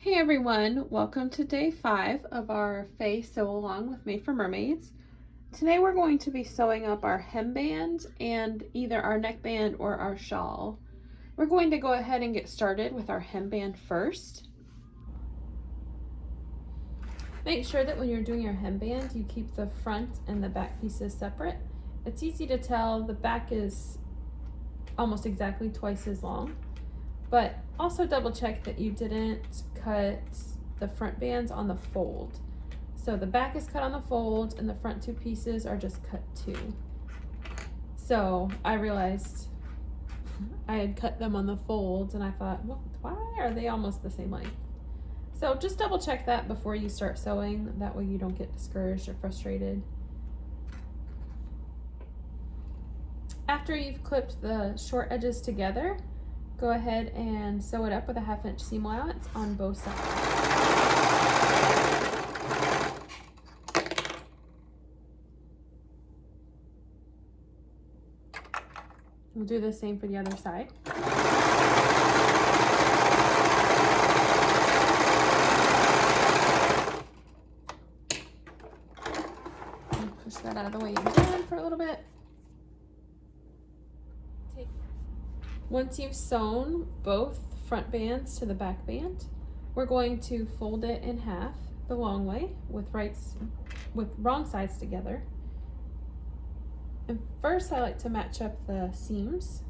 Hey everyone, welcome to day 5 of our Fae Sew-a-long with Made for Mermaids. Today we're going to be sewing up our hemband and either our neckband or our shawl. We're going to go ahead and get started with our hemband first. Make sure that when you're doing your hemband, you keep the front and the back pieces separate. It's easy to tell the back is almost exactly twice as long. But also double check that you didn't cut the front bands on the fold. So the back is cut on the fold and the front two pieces are just cut too. So I realized I had cut them on the folds and I thought, well, why are they almost the same length? So just double check that before you start sewing. That way you don't get discouraged or frustrated. After you've clipped the short edges together, go ahead and sew it up with a 1/2 inch seam allowance on both sides. We'll do the same for the other side. Push that out of the way again for a little bit. Once you've sewn both front bands to the back band, we're going to fold it in half the long way with wrong sides together. And first I like to match up the seams.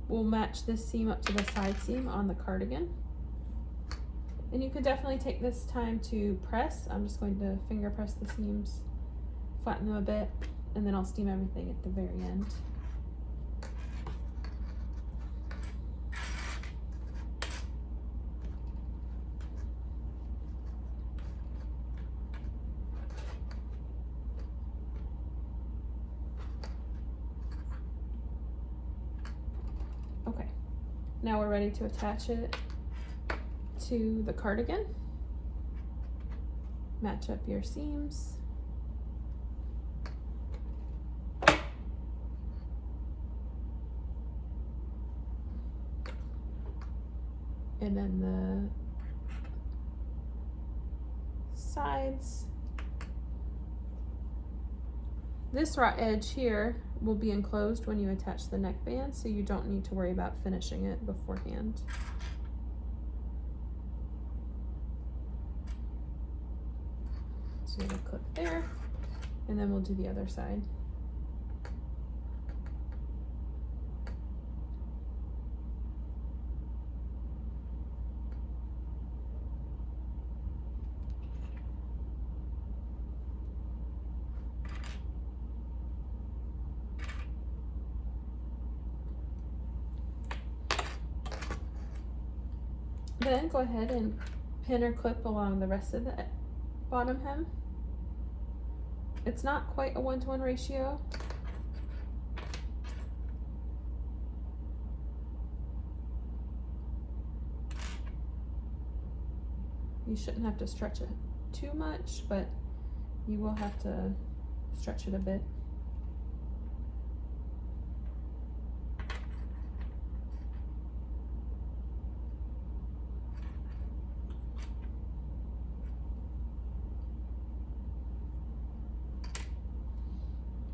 We'll match this seam up to the side seam on the cardigan. And you can definitely take this time to press. I'm just going to finger press the seams, flatten them a bit, and then I'll steam everything at the very end. Okay, now we're ready to attach it to the cardigan. Match up your seams. And then the sides. This raw edge here will be enclosed when you attach the neckband, so you don't need to worry about finishing it beforehand. So we'll clip there, and then we'll do the other side. Then go ahead and pin or clip along the rest of the bottom hem. It's not quite a 1-to-1 ratio. You shouldn't have to stretch it too much, but you will have to stretch it a bit.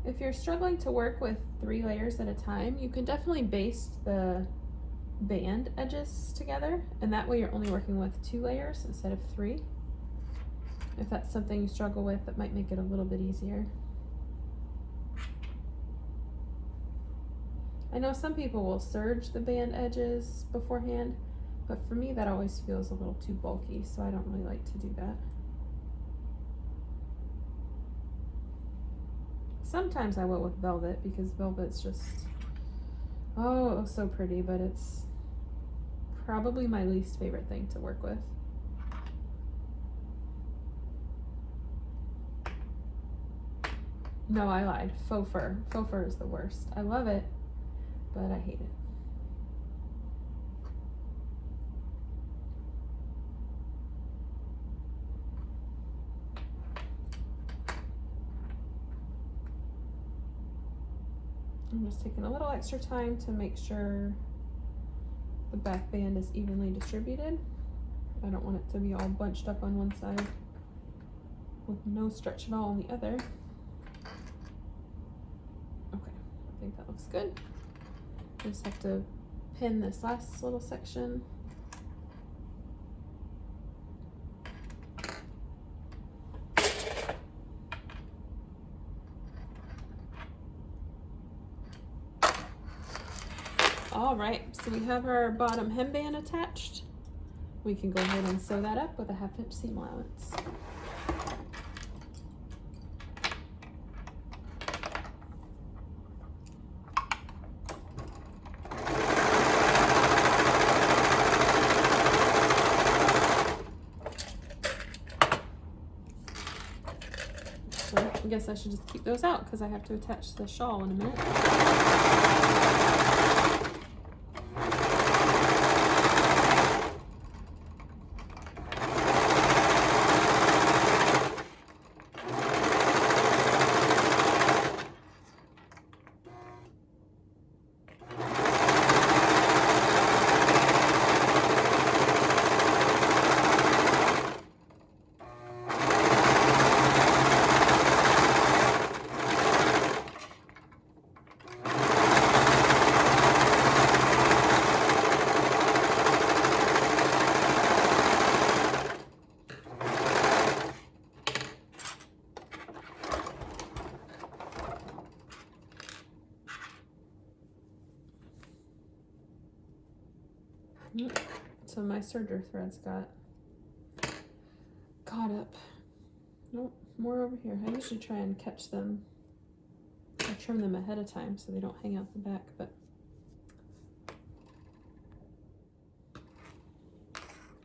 If you're struggling to work with 3 layers at a time, you can definitely baste the band edges together, and that way you're only working with 2 layers instead of 3. If that's something you struggle with, that might make it a little bit easier. I know some people will serge the band edges beforehand, but for me that always feels a little too bulky, so I don't really like to do that. Sometimes I will with velvet, because velvet's just, oh, it looks so pretty, but it's probably my least favorite thing to work with. No, I lied. Faux fur. Faux fur is the worst. I love it, but I hate it. I'm just taking a little extra time to make sure the back band is evenly distributed. I don't want it to be all bunched up on one side with no stretch at all on the other. Okay, I think that looks good. I just have to pin this last little section. All right, so we have our bottom hemband attached. We can go ahead and sew that up with a 1/2 inch seam allowance. So I guess I should just keep those out because I have to attach the shawl in a minute. So my serger threads got caught up. Nope, more over here. I usually try and catch them. I trim them ahead of time so they don't hang out the back, but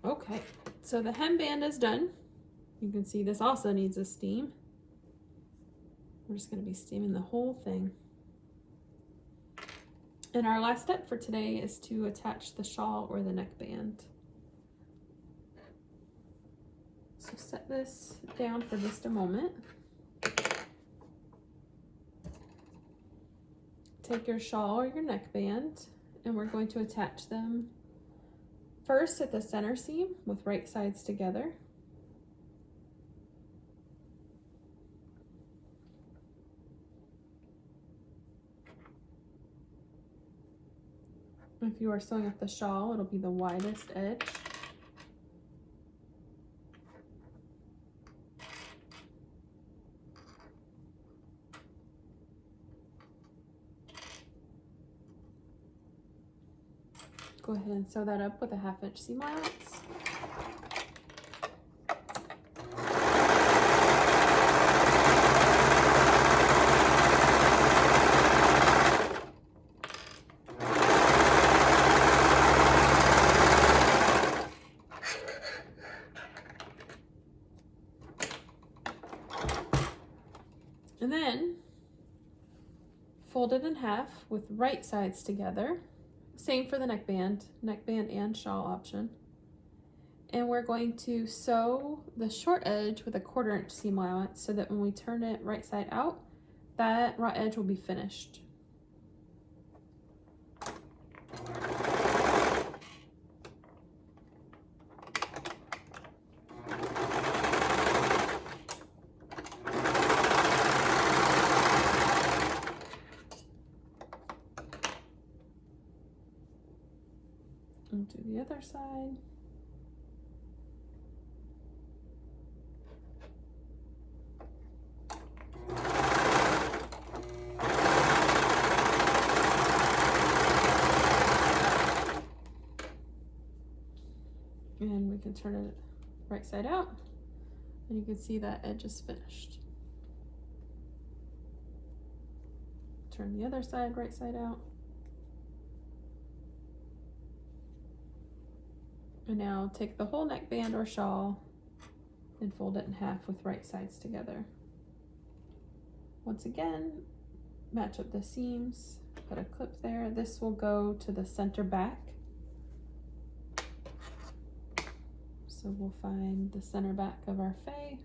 okay. So the hemband is done. You can see this also needs a steam. We're just going to be steaming the whole thing. And our last step for today is to attach the shawl or the neckband. So set this down for just a moment. Take your shawl or your neckband, and we're going to attach them first at the center seam with right sides together. If you are sewing up the shawl, it'll be the widest edge. Go ahead and sew that up with a 1/2 inch seam allowance. And then fold it in half with right sides together. Same for the neckband and shawl option. And we're going to sew the short edge with a 1/4 inch seam allowance so that when we turn it right side out, that raw edge will be finished. And do the other side. And we can turn it right side out, and you can see that edge is finished. Turn the other side right side out. And now take the whole neckband or shawl and fold it in half with right sides together. Once again, match up the seams, put a clip there. This will go to the center back. So we'll find the center back of our Fae.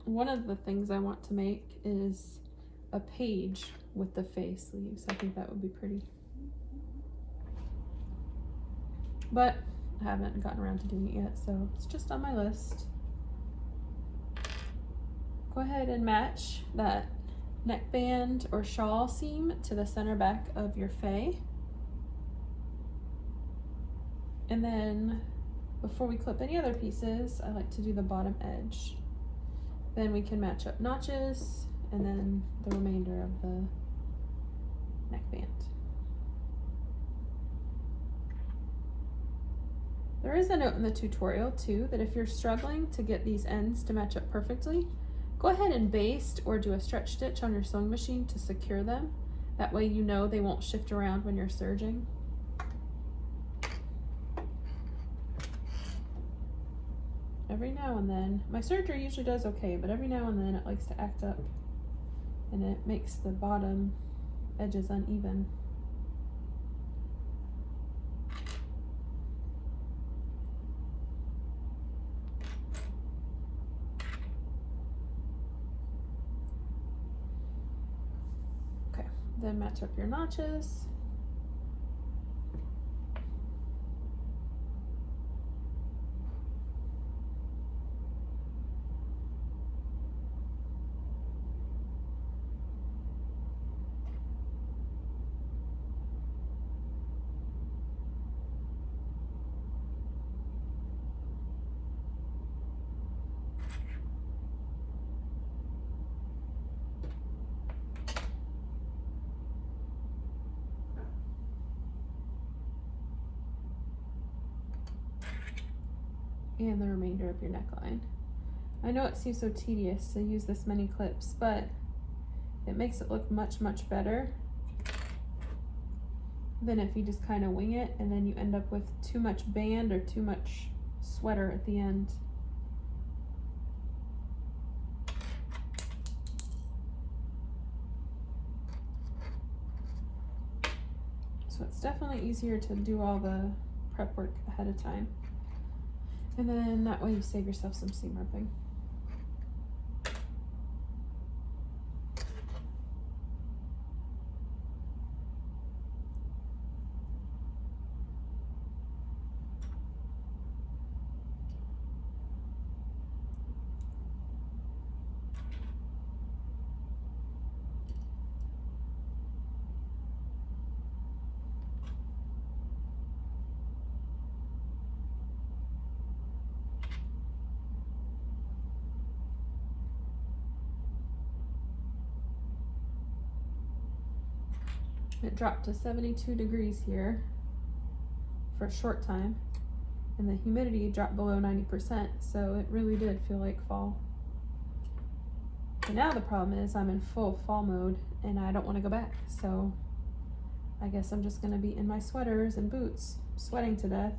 one of the things I want to make is a page with the Fae sleeves. I think that would be pretty. But I haven't gotten around to doing it yet, so it's just on my list. Go ahead and match that neckband or shawl seam to the center back of your Fae. And then before we clip any other pieces, I like to do the bottom edge. Then we can match up notches and then the remainder of the neckband. There is a note in the tutorial too that if you're struggling to get these ends to match up perfectly, go ahead and baste or do a stretch stitch on your sewing machine to secure them. That way you know they won't shift around when you're serging. Every now and then, my serger usually does okay, but every now and then it likes to act up and it makes the bottom edges uneven. Okay, then match up your notches. And the remainder of your neckline. I know it seems so tedious to use this many clips, but it makes it look much, much better than if you just kind of wing it and then you end up with too much band or too much sweater at the end. So it's definitely easier to do all the prep work ahead of time. And then that way you save yourself some seam ripping. It dropped to 72 degrees here for a short time, and the humidity dropped below 90%, so it really did feel like fall. And now the problem is I'm in full fall mode and I don't want to go back, so I guess I'm just going to be in my sweaters and boots, sweating to death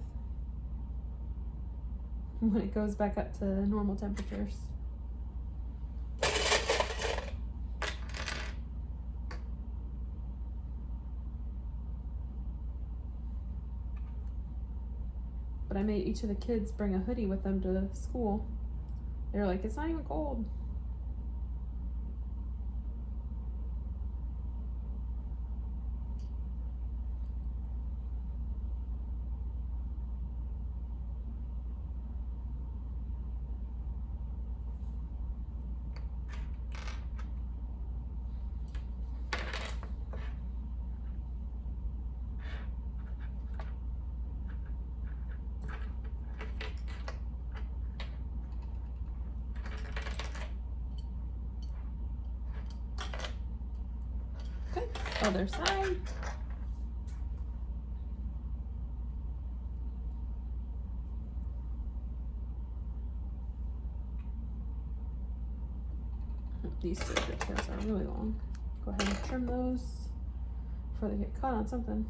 when it goes back up to normal temperatures. But I made each of the kids bring a hoodie with them to school. They were like, it's not even cold. Other side. These Serger tails are really long. Go ahead and trim those before they get caught on something.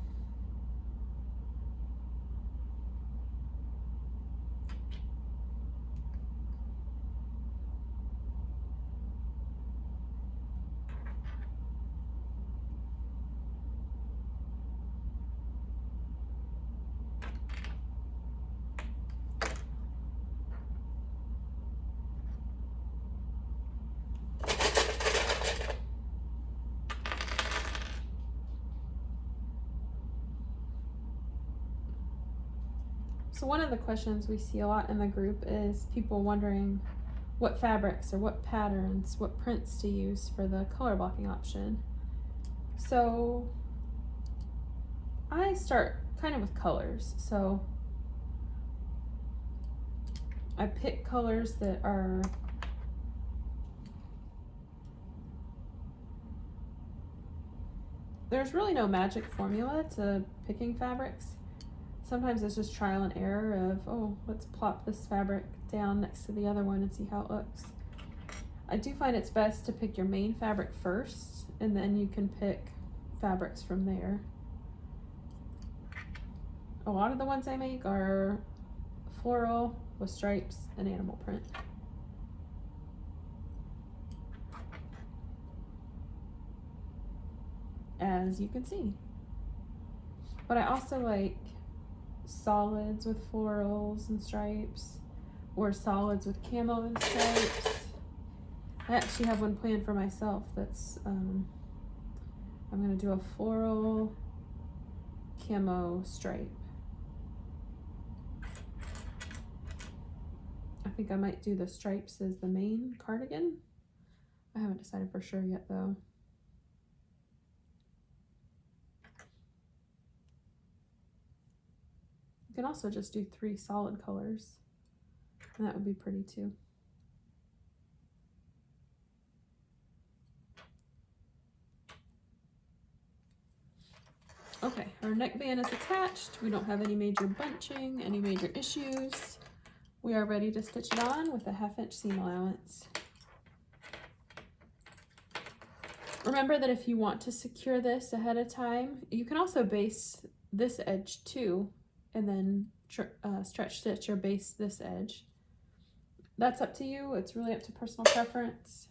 So one of the questions we see a lot in the group is people wondering what fabrics or what patterns, what prints to use for the color blocking option. So I start kind of with colors. So I pick colors that are there's really no magic formula to picking fabrics. Sometimes it's just trial and error of, oh, let's plop this fabric down next to the other one and see how it looks. I do find it's best to pick your main fabric first, and then you can pick fabrics from there. A lot of the ones I make are floral with stripes and animal print. As you can see. But I also like solids with florals and stripes, or solids with camo and stripes. I actually have one planned for myself that's I'm gonna do a floral camo stripe. I think I might do the stripes as the main cardigan. I haven't decided for sure yet though. You can also just do 3 solid colors, and that would be pretty too. Okay, our neckband is attached. We don't have any major bunching, any major issues. We are ready to stitch it on with a 1/2 inch seam allowance. Remember that if you want to secure this ahead of time, you can also base this edge too, and then stretch stitch or base this edge. That's up to you. It's really up to personal preference.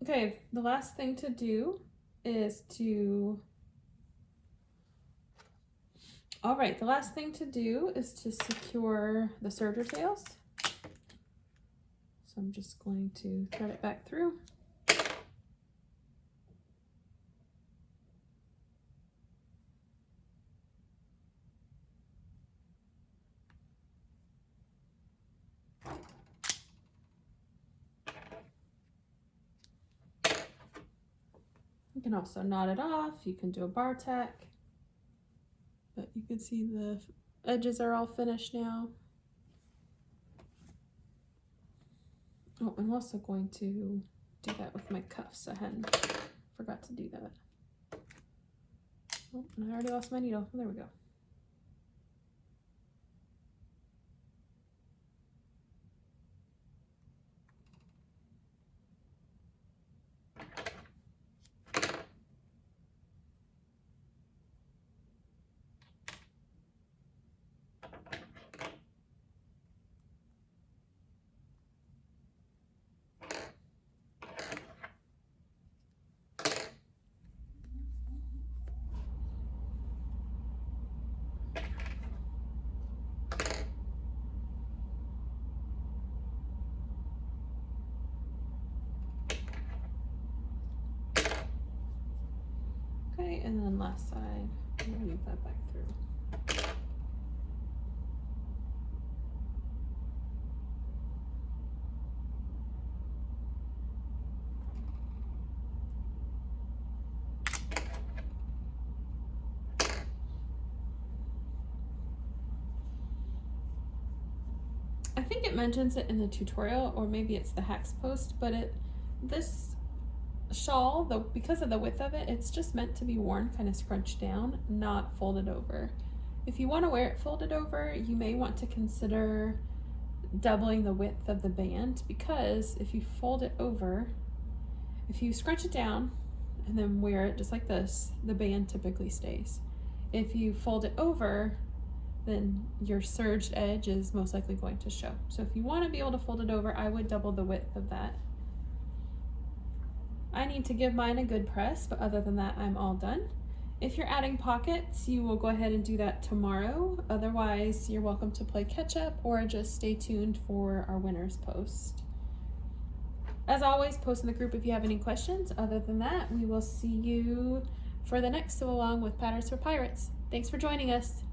Okay, the last thing to do is to, all right, the last thing to do is to secure the serger tails. So I'm just going to thread it back through. You can also knot it off, you can do a bar tack, but you can see the edges are all finished now. Oh, I'm also going to do that with my cuffs. I forgot to do that. Oh, and I already lost my needle. There we go. one last side. I'm gonna move that back through. I think it mentions it in the tutorial, or maybe it's the hacks post, but this shawl, though, because of the width of it, it's just meant to be worn kind of scrunched down, not folded over. If you want to wear it folded over, you may want to consider doubling the width of the band, because if you fold it over, if you scrunch it down and then wear it just like this, the band typically stays. If you fold it over, then your serged edge is most likely going to show. So if you want to be able to fold it over, I would double the width of that. I need to give mine a good press, but other than that, I'm all done. If you're adding pockets, you will go ahead and do that tomorrow. Otherwise, you're welcome to play catch up or just stay tuned for our winners post. As always, post in the group if you have any questions. Other than that, we will see you for the next sew along with Patterns for Pirates. Thanks for joining us.